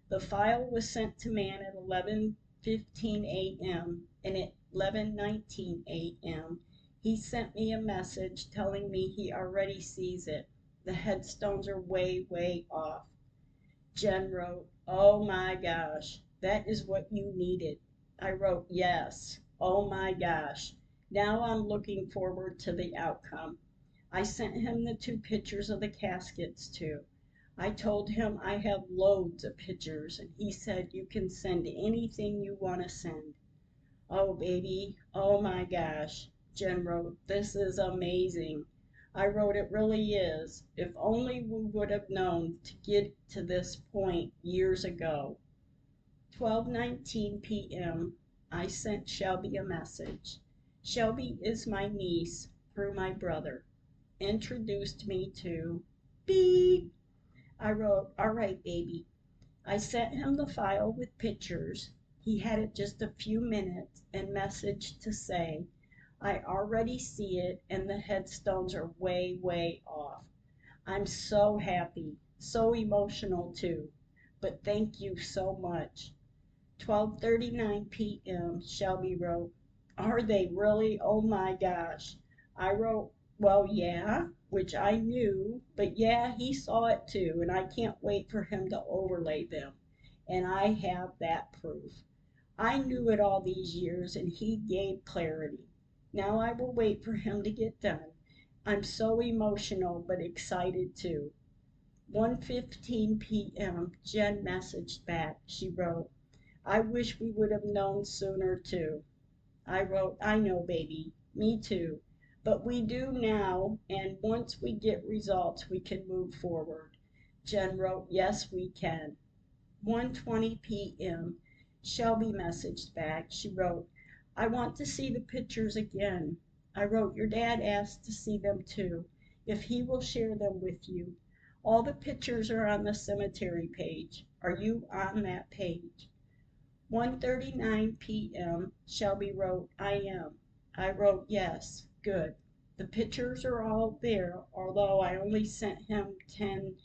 The file was sent to man at 11:15 a.m. and at 11:19 a.m. he sent me a message telling me he already sees it. The headstones are way, way off. Jen wrote, "Oh my gosh, that is what you needed." I wrote, "Yes, oh my gosh. Now I'm looking forward to the outcome." I sent him the two pictures of the caskets too. I told him I have loads of pictures, and he said you can send anything you want to send. Oh, baby, oh my gosh. Jen wrote, "This is amazing." I wrote, "It really is. If only we would have known to get to this point years ago." 12:19 p.m. I sent Shelby a message. Shelby is my niece through my brother. Introduced me to beep. I wrote, "All right, baby." I sent him the file with pictures. He had it just a few minutes and messaged to say, "I already see it and the headstones are way, way off." I'm so happy, so emotional too, but thank you so much. 12:39 p.m. Shelby wrote, "Are they really? Oh my gosh." I wrote, "Well, yeah," which I knew, but yeah, he saw it too, and I can't wait for him to overlay them. And I have that proof. I knew it all these years, and he gave clarity. Now I will wait for him to get done. I'm so emotional, but excited too. 1:15 p.m. Jen messaged back. She wrote, "I wish we would have known sooner too." I wrote, "I know, baby, me too. But we do now, and once we get results, we can move forward." Jen wrote, "Yes, we can." 1:20 p.m. Shelby messaged back. She wrote, "I want to see the pictures again." I wrote, "Your dad asked to see them too, if he will share them with you. All the pictures are on the cemetery page. Are you on that page?" 1:39 p.m. Shelby wrote, "I am." I wrote, "Yes, good. The pictures are all there, although I only sent him 10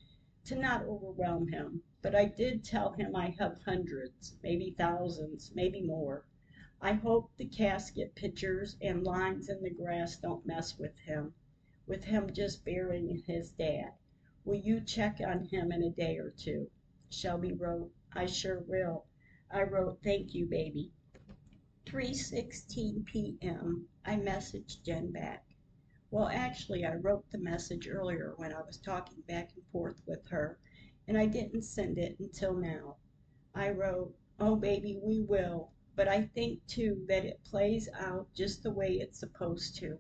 to not overwhelm him. But I did tell him I have hundreds, maybe thousands, maybe more. I hope the casket pictures and lines in the grass don't mess with him just burying his dad. Will you check on him in a day or two?" Shelby wrote, "I sure will." I wrote, "Thank you, baby." 3:16 p.m. I messaged Jen back. Well, actually, I wrote the message earlier when I was talking back and forth with her, and I didn't send it until now. I wrote, "Oh, baby, we will, but I think too that it plays out just the way it's supposed to.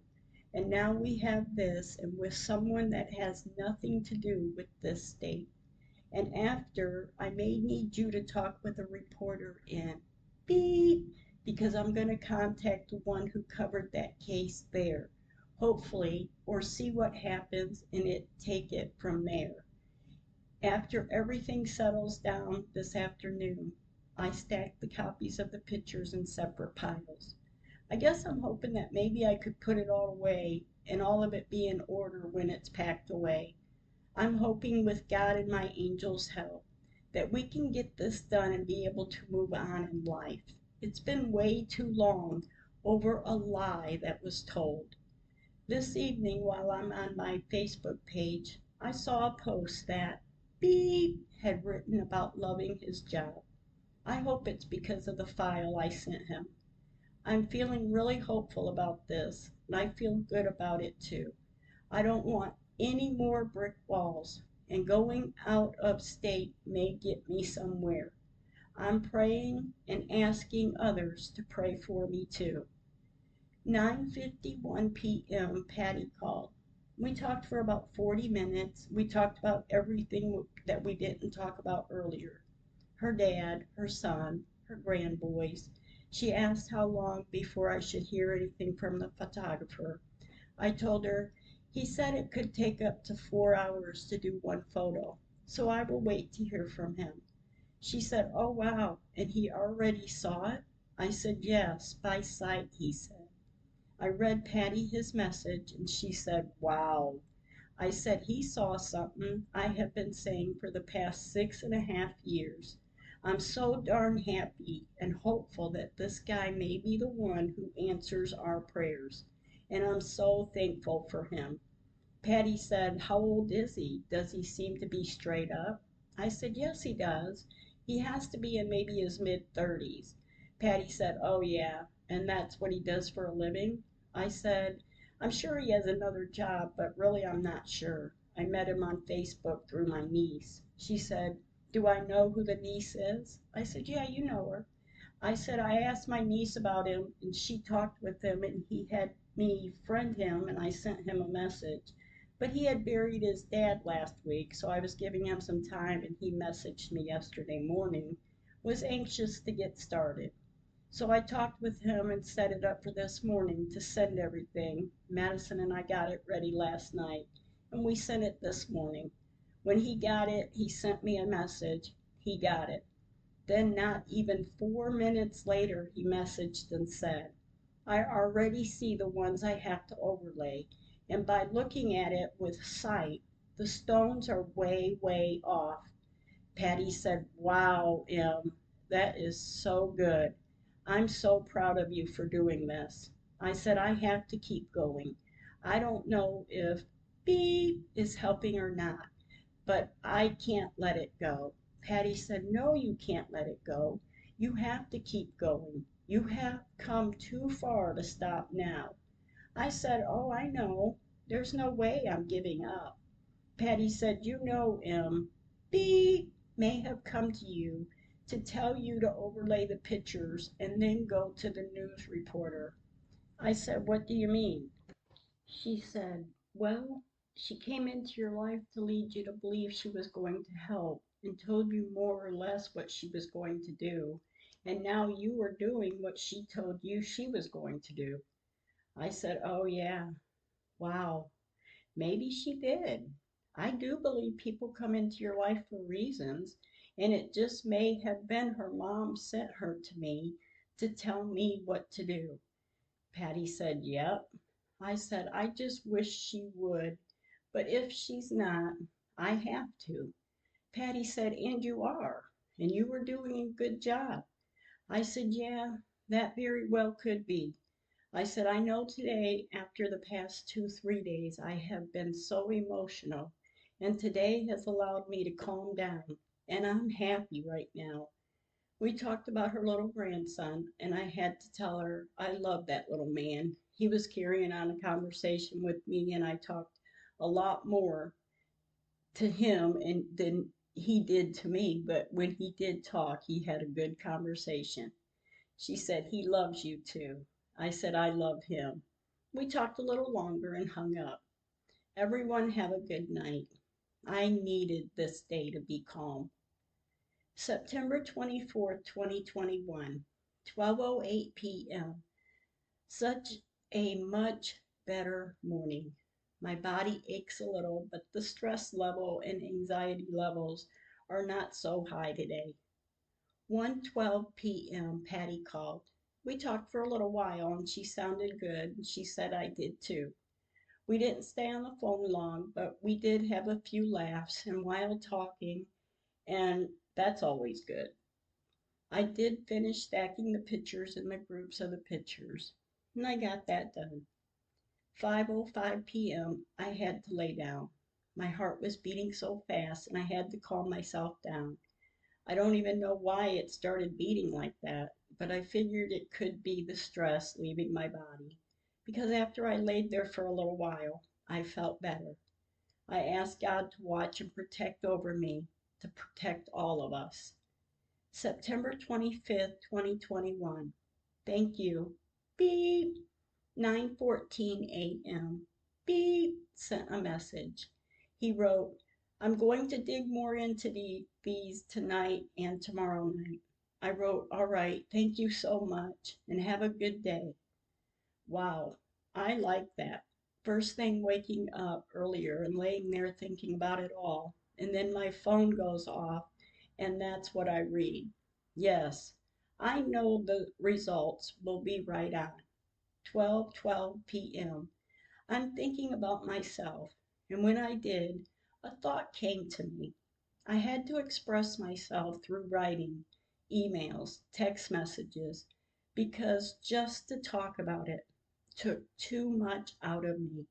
And now we have this, and with someone that has nothing to do with this state. And after, I may need you to talk with a reporter in beep, because I'm going to contact the one who covered that case there, hopefully, or see what happens and take it from there. After everything settles down this afternoon, I stack the copies of the pictures in separate piles. I guess I'm hoping that maybe I could put it all away and all of it be in order when it's packed away. I'm hoping with God and my angels' help that we can get this done and be able to move on in life. It's been way too long over a lie that was told. This evening, while I'm on my Facebook page, I saw a post that Beep had written about loving his job. I hope it's because of the file I sent him. I'm feeling really hopeful about this, and I feel good about it too. I don't want any more brick walls, and going out of state may get me somewhere. I'm praying and asking others to pray for me too. 9:51 p.m. Patty called. We talked for about 40 minutes. We talked about everything that we didn't talk about earlier. Her dad, her son, her grandboys. She asked how long before I should hear anything from the photographer. I told her he said it could take up to 4 hours to do one photo, so I will wait to hear from him. She said, "Oh wow, and he already saw it?" I said, "Yes, by sight," he said. I read Patty his message, and she said, "Wow." I said he saw something I have been saying for the past 6.5 years. I'm so darn happy and hopeful that this guy may be the one who answers our prayers. And I'm so thankful for him. Patty said, "How old is he? Does he seem to be straight up?" I said, "Yes, he does. He has to be in maybe his mid-30s." Patty said, "Oh, yeah, and that's what he does for a living?" I said, "I'm sure he has another job, but really I'm not sure. I met him on Facebook through my niece." She said, "Do I know who the niece is?" I said, "Yeah, you know her." I said, "I asked my niece about him, and she talked with him, and he had me friend him, and I sent him a message. But he had buried his dad last week, so I was giving him some time, and he messaged me yesterday morning, was anxious to get started. So I talked with him and set it up for this morning to send everything. Madison and I got it ready last night, and we sent it this morning. When he got it, he sent me a message. He got it. Then, not even 4 minutes later, he messaged and said, "I already see the ones I have to overlay, and by looking at it with sight, the stones are way, way off." Patty said, "Wow, Em, that is so good. I'm so proud of you for doing this." I said, "I have to keep going. I don't know if beep is helping or not, but I can't let it go." Patty said, "No, you can't let it go. You have to keep going. You have come too far to stop now." I said, "Oh, I know. There's no way I'm giving up." Patty said, "You know, B may have come to you to tell you to overlay the pictures and then go to the news reporter." I said, "What do you mean?" She said, "Well, she came into your life to lead you to believe she was going to help and told you more or less what she was going to do. And now you are doing what she told you she was going to do." I said, "Oh, yeah. Wow. Maybe she did. I do believe people come into your life for reasons, and it just may have been her mom sent her to me to tell me what to do." Patty said, "Yep." I said, "I just wish she would, but if she's not, I have to." Patty said, "And you are, and you were doing a good job." I said, "Yeah, that very well could be." I said, "I know today, after the past 2, 3 days, I have been so emotional, and today has allowed me to calm down, and I'm happy right now." We talked about her little grandson, and I had to tell her I love that little man. He was carrying on a conversation with me, and I talked a lot more to him and than he did to me, but when he did talk, he had a good conversation. She said, "He loves you too." I said, "I love him." We talked a little longer and hung up. Everyone have a good night. I needed this day to be calm. September 24th, 2021, 12:08 p.m. Such a much better morning. My body aches a little, but the stress level and anxiety levels are not so high today. 1:12 p.m. Patty called. We talked for a little while and she sounded good and she said I did too. We didn't stay on the phone long, but we did have a few laughs and while talking, and that's always good. I did finish stacking the pictures in the groups of the pictures, and I got that done. 5:05 p.m. I had to lay down. My heart was beating so fast and I had to calm myself down. I don't even know why it started beating like that, but I figured it could be the stress leaving my body. Because after I laid there for a little while, I felt better. I asked God to watch and protect over me, to protect all of us. September 25th, 2021. Thank you. Beep. 9:14 a.m. Beep sent a message. He wrote, "I'm going to dig more into these tonight and tomorrow night." I wrote, "All right, thank you so much and have a good day." Wow, I like that. First thing waking up earlier and laying there thinking about it all, and then my phone goes off, and that's what I read. Yes, I know the results will be right on. 12:12 p.m. I'm thinking about myself, and when I did, a thought came to me. I had to express myself through writing, emails, text messages, because just to talk about it took too much out of me.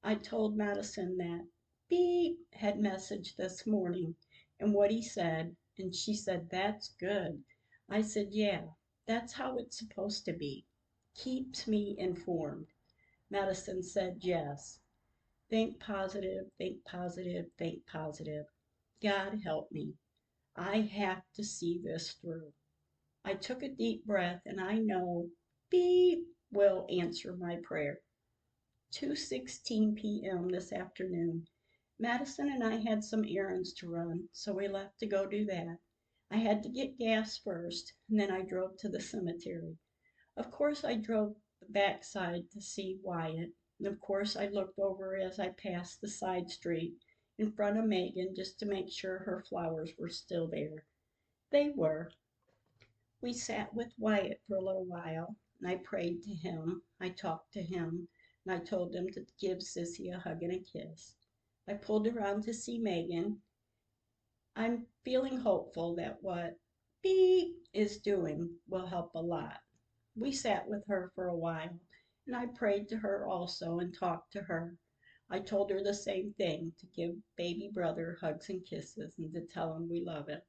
I told Madison that Beep had messaged this morning and what he said, and she said, "That's good." I said, "Yeah, that's how it's supposed to be. Keeps me informed." Madison said, "Yes. Think positive, think positive, think positive. God help me. I have to see this through." I took a deep breath and I know Beep will answer my prayer. 2:16 p.m. this afternoon. Madison and I had some errands to run, so we left to go do that. I had to get gas first, and then I drove to the cemetery. Of course, I drove the backside to see Wyatt, and of course, I looked over as I passed the side street in front of Megan just to make sure her flowers were still there. They were. We sat with Wyatt for a little while, and I prayed to him. I talked to him, and I told him to give Sissy a hug and a kiss. I pulled around to see Megan. I'm feeling hopeful that what Beep is doing will help a lot. We sat with her for a while, and I prayed to her also and talked to her. I told her the same thing, to give baby brother hugs and kisses and to tell him we love him.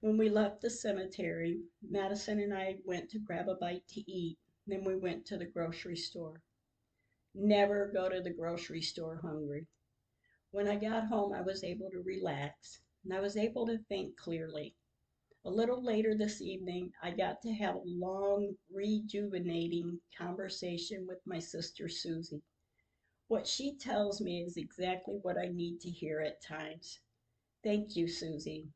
When we left the cemetery, Madison and I went to grab a bite to eat. Then we went to the grocery store. Never go to the grocery store hungry. When I got home, I was able to relax and I was able to think clearly. A little later this evening, I got to have a long, rejuvenating conversation with my sister Susie. What she tells me is exactly what I need to hear at times. Thank you, Susie.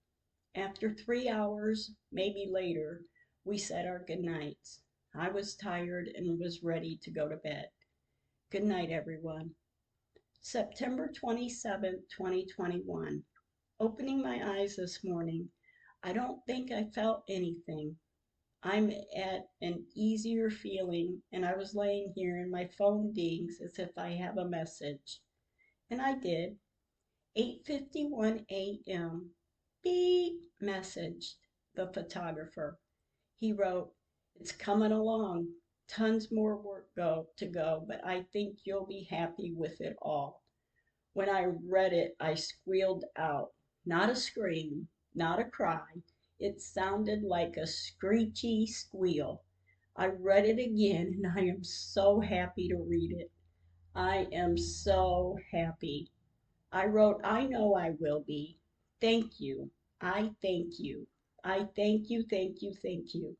After 3 hours, maybe later, we said our good nights. I was tired and was ready to go to bed. Good night, everyone. September 27th, 2021. Opening my eyes this morning, I don't think I felt anything. I'm at an easier feeling, and I was laying here and my phone dings as if I have a message. And I did. 8:51 a.m. Beep messaged the photographer. He wrote, "It's coming along. Tons more work to go, but I think you'll be happy with it all." When I read it, I squealed out. Not a scream, not a cry. It sounded like a screechy squeal. I read it again and I am so happy to read it. I am so happy. I wrote, "I know I will be. Thank you. I thank you. I thank you, thank you, thank you."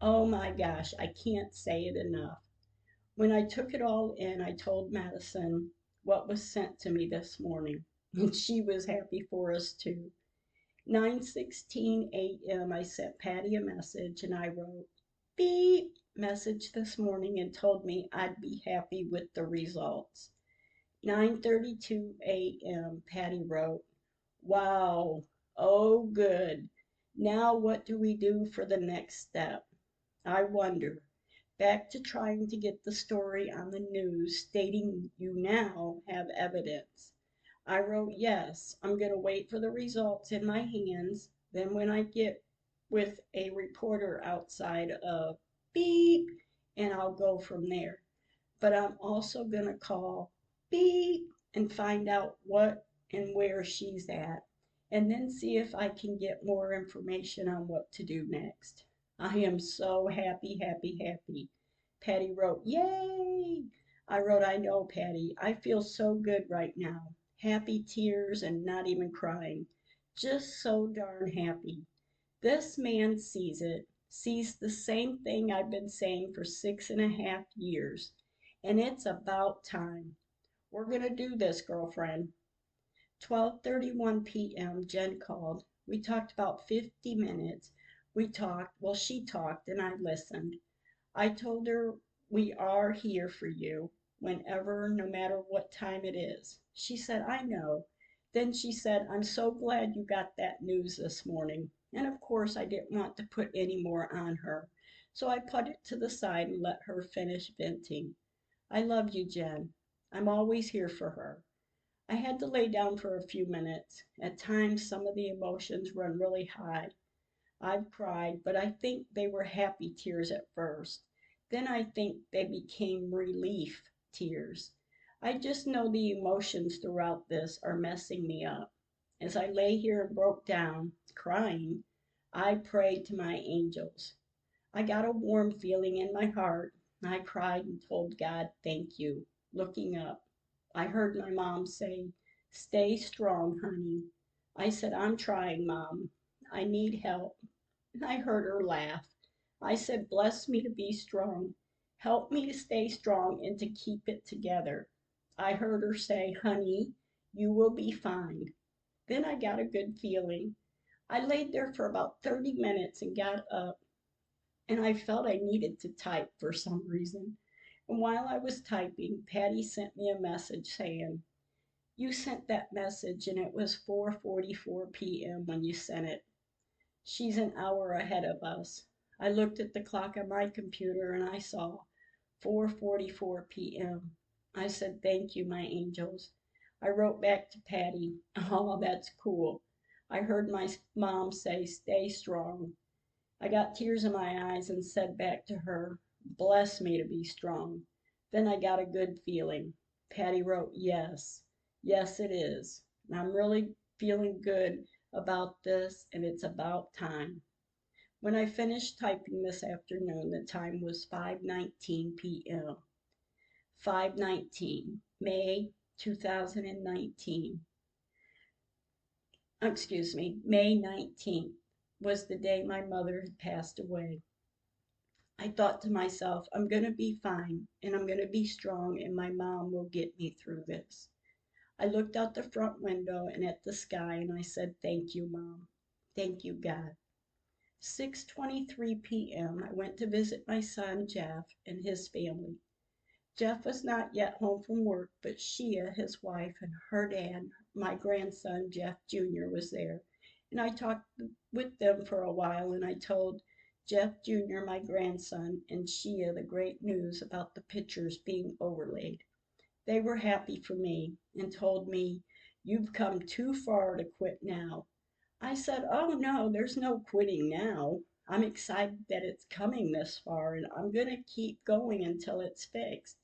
Oh my gosh, I can't say it enough. When I took it all in, I told Madison what was sent to me this morning, and she was happy for us too. 9:16 a.m. I sent Patty a message and I wrote, "Beep" message this morning and told me I'd be happy with the results. 9:32 a.m. Patty wrote, "Wow, oh good. Now what do we do for the next step? I wonder." Back to trying to get the story on the news stating you now have evidence. I wrote, "Yes, I'm going to wait for the results in my hands. Then when I get with a reporter outside of Beep, and I'll go from there. But I'm also going to call Beep and find out what and where she's at, and then see if I can get more information on what to do next." I am so happy, happy, happy. Patty wrote, "Yay!" I wrote, "I know, Patty. I feel so good right now. Happy tears and not even crying. Just so darn happy. This man sees it, sees the same thing I've been saying for 6.5 years. And it's about time. We're going to do this, girlfriend." 12:31 p.m. Jen called. We talked about 50 minutes. She talked and I listened. I told her we are here for you whenever, no matter what time it is. She said, "I know." Then she said, "I'm so glad you got that news this morning." And of course, I didn't want to put any more on her. So I put it to the side and let her finish venting. I love you, Jen. I'm always here for her. I had to lay down for a few minutes. At times, some of the emotions run really high. I've cried, but I think they were happy tears at first. Then I think they became relief tears. I just know the emotions throughout this are messing me up. As I lay here and broke down, crying, I prayed to my angels. I got a warm feeling in my heart. I cried and told God, thank you. Looking up, I heard my mom say, stay strong, honey. I said, I'm trying, Mom. I need help. And I heard her laugh. I said, bless me to be strong. Help me to stay strong and to keep it together. I heard her say, honey, you will be fine. Then I got a good feeling. I laid there for about 30 minutes and got up, and I felt I needed to type for some reason. And while I was typing, Patty sent me a message saying, you sent that message and it was 4:44 p.m. when you sent it. She's an hour ahead of us. I looked at the clock on my computer and I saw 4:44 p.m. I said, thank you, my angels. I wrote back to Patty, oh, that's cool. I heard my mom say, stay strong. I got tears in my eyes and said back to her, bless me to be strong. Then I got a good feeling. Patty wrote, yes, yes, it is. And I'm really feeling good about this, and it's about time. When I finished typing this afternoon, the time was 5:19 p.m. 5:19, May 2019. Excuse me, May 19th was the day my mother had passed away. I thought to myself, I'm going to be fine and I'm going to be strong and my mom will get me through this. I looked out the front window and at the sky and I said, thank you, Mom. Thank you, God. 6:23 p.m. I went to visit my son Jeff and his family. Jeff was not yet home from work, but Shia, his wife, and her dad, my grandson Jeff Jr., was there. And I talked with them for a while and I told Jeff Jr., my grandson, and Shia the great news about the pictures being overlaid. They were happy for me and told me, you've come too far to quit now. I said, oh no, there's no quitting now. I'm excited that it's coming this far and I'm going to keep going until it's fixed.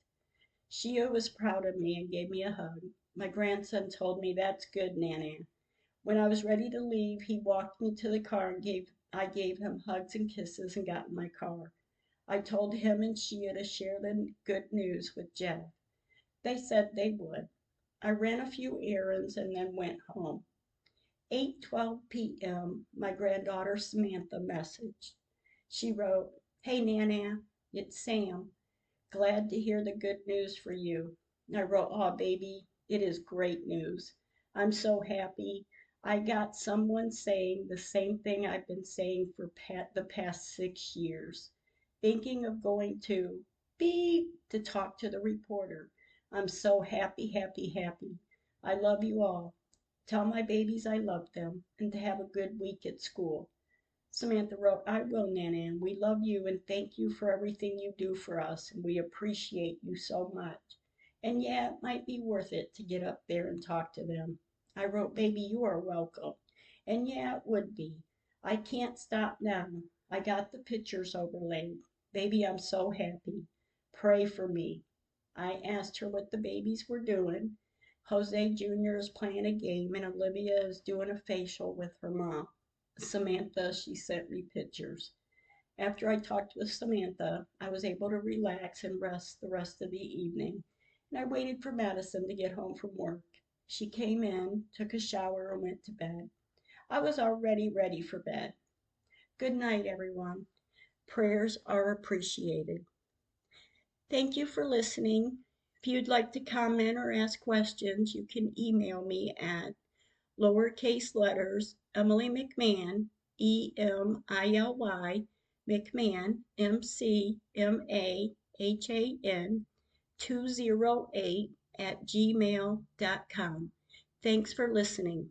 Shia was proud of me and gave me a hug. My grandson told me, that's good, Nana. When I was ready to leave, he walked me to the car and I gave him hugs and kisses and got in my car. I told him and Shia to share the good news with Jeff. They said they would. I ran a few errands and then went home. 8:12 p.m., my granddaughter Samantha messaged. She wrote, hey Nana, it's Sam. Glad to hear the good news for you. I wrote, oh baby, it is great news. I'm so happy. I got someone saying the same thing I've been saying for the past 6 years. Thinking of going to beep to talk to the reporter. I'm so happy, happy, happy. I love you all. Tell my babies I love them and to have a good week at school. Samantha wrote, I will, Nana. We love you and thank you for everything you do for us, and we appreciate you so much. And yeah, it might be worth it to get up there and talk to them. I wrote, baby, you are welcome. And yeah, it would be. I can't stop now. I got the pictures overlaid. Baby, I'm so happy. Pray for me. I asked her what the babies were doing. Jose Jr. is playing a game and Olivia is doing a facial with her mom. Samantha, she sent me pictures. After I talked with Samantha, I was able to relax and rest the rest of the evening, and I waited for Madison to get home from work. She came in, took a shower, and went to bed. I was already ready for bed. Good night, everyone. Prayers are appreciated. Thank you for listening. If you'd like to comment or ask questions, you can email me at lowercase letters, Emily McMahon, EMILY, McMahon, MCMAHAN, 208 at gmail.com. Thanks for listening.